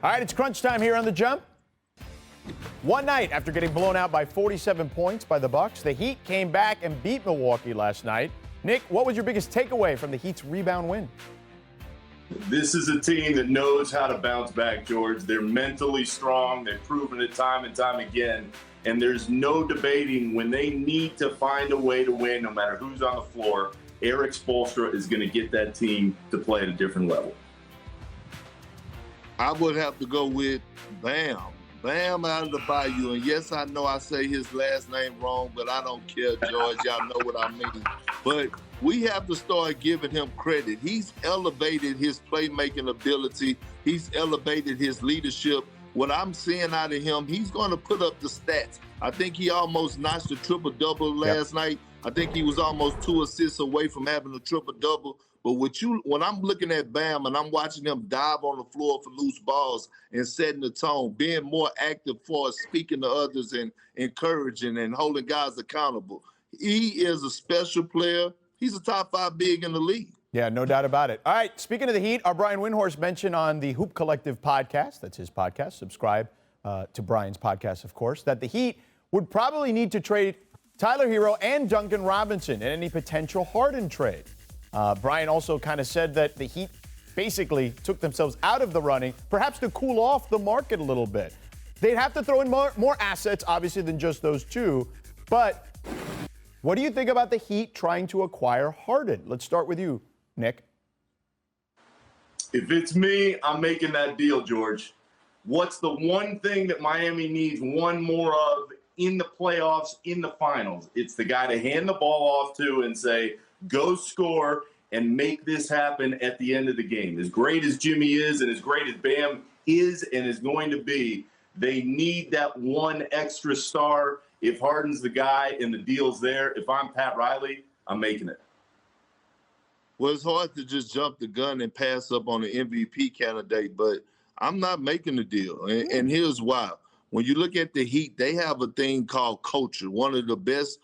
All right, it's crunch time here on The Jump. One night after getting blown out by 47 points by the Bucks, the Heat came back and beat Milwaukee last night. Nick, what was your biggest takeaway from the Heat's rebound win? This is a team that knows how to bounce back, George. They're mentally strong. They've proven it time and time again. And there's no debating when they need to find a way to win, no matter who's on the floor. Eric Spoelstra is going to get that team to play at a different level. I would have to go with Bam Adebayo. And yes, I know I say his last name wrong, but I don't care, George. Y'all know what I mean. But we have to start giving him credit. He's elevated his playmaking ability. He's elevated his leadership. What I'm seeing out of him, he's going to put up the stats. I think he almost notched a triple-double last night. I think he was almost 2 assists away from having a triple-double. But when I'm looking at Bam and I'm watching him dive on the floor for loose balls and setting the tone, being more active for speaking to others and encouraging and holding guys accountable, he is a special player. He's a top 5 big in the league. Yeah, no doubt about it. All right, speaking of the Heat, our Brian Windhorst mentioned on the Hoop Collective podcast, that's his podcast, subscribe to Brian's podcast, of course, that the Heat would probably need to trade Tyler Herro and Duncan Robinson in any potential Harden trade. Brian also kind of said that the Heat basically took themselves out of the running, perhaps to cool off the market a little bit. They'd have to throw in more assets, obviously, than just those two. But what do you think about the Heat trying to acquire Harden? Let's start with you, Nick. If it's me, I'm making that deal, George. What's the one thing that Miami needs one more of in the playoffs, in the finals? It's the guy to hand the ball off to and say, go score and make this happen at the end of the game. As great as Jimmy is and as great as Bam is and is going to be, they need that one extra star. If Harden's the guy and the deal's there, if I'm Pat Riley, I'm making it. Well, it's hard to just jump the gun and pass up on an MVP candidate, but I'm not making the deal. And here's why. When you look at the Heat, they have a thing called culture. One of the best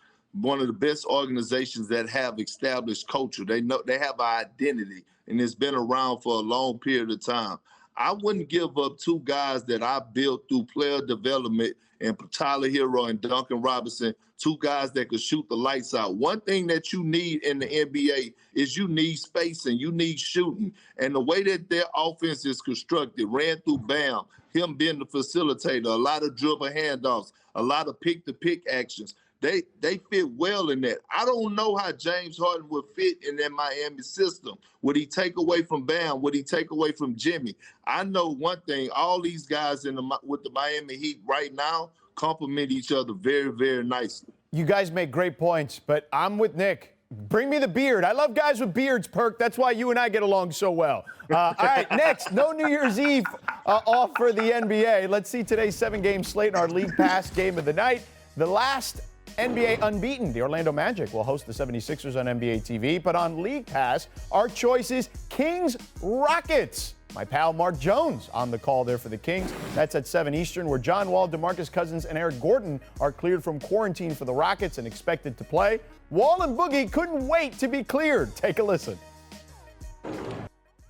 organizations that have established culture. They have an identity, and it's been around for a long period of time. I wouldn't give up 2 guys that I built through player development and Tyler Herro and Duncan Robinson, 2 guys that could shoot the lights out. One thing that you need in the NBA is you need spacing, you need shooting. And the way that their offense is constructed, ran through Bam, him being the facilitator, a lot of dribble handoffs, a lot of pick-to-pick actions. They fit well in that. I don't know how James Harden would fit in that Miami system. Would he take away from Bam? Would he take away from Jimmy? I know one thing, all these guys with the Miami Heat right now complement each other very, very nicely. You guys make great points, but I'm with Nick. Bring me the beard. I love guys with beards, Perk. That's why you and I get along so well. All right, next, no New Year's Eve off for the NBA. Let's see today's 7-game slate in our League Pass game of the night. The last NBA unbeaten, the Orlando Magic, will host the 76ers on NBA TV. But on League Pass, our choice is Kings Rockets. My pal Mark Jones on the call there for the Kings. That's at 7 Eastern, where John Wall, DeMarcus Cousins, and Eric Gordon are cleared from quarantine for the Rockets and expected to play. Wall and Boogie couldn't wait to be cleared. Take a listen.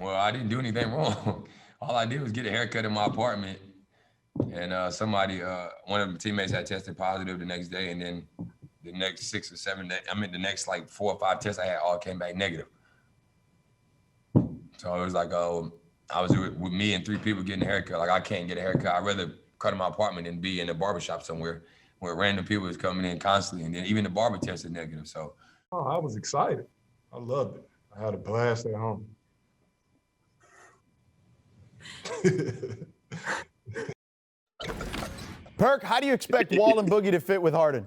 Well, I didn't do anything wrong. All I did was get a haircut in my apartment. And one of my teammates had tested positive the next day, and then the next 6 or 7 days, the next like 4 or 5 tests I had all came back negative. So it was like, I was with me and 3 people getting a haircut. Like, I can't get a haircut. I'd rather cut in my apartment than be in a barbershop somewhere where random people was coming in constantly, and then even the barber tested negative. So, I was excited. I loved it. I had a blast at home. Perk, how do you expect Wall and Boogie to fit with Harden?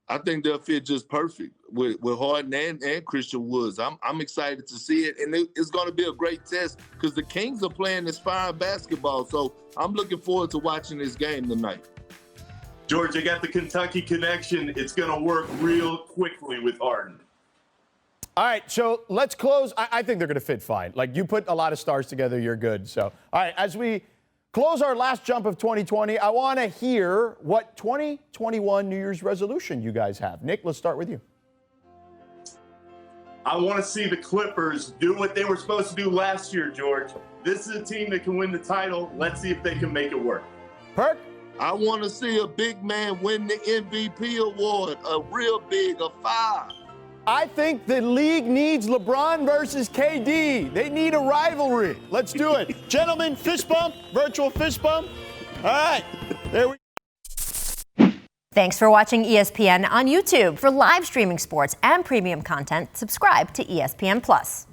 I think they'll fit just perfect with Harden and Christian Woods. I'm excited to see it, and it's going to be a great test because the Kings are playing inspiring basketball. So I'm looking forward to watching this game tonight. George, I got the Kentucky connection. It's going to work real quickly with Harden. All right, so let's close. I think they're going to fit fine. Like, you put a lot of stars together, you're good. So, all right, as we close our last jump of 2020, I want to hear what 2021 New Year's resolution you guys have. Nick, let's start with you. I want to see the Clippers do what they were supposed to do last year, George. this is a team that can win the title. Let's see if they can make it work. Perk? I want to see a big man win the MVP award, a real big, a 5. I think the league needs LeBron versus KD. They need a rivalry. Let's do it. Gentlemen, fist bump, virtual fist bump. All right, there we go. Thanks for watching ESPN on YouTube. For live streaming sports and premium content, subscribe to ESPN+.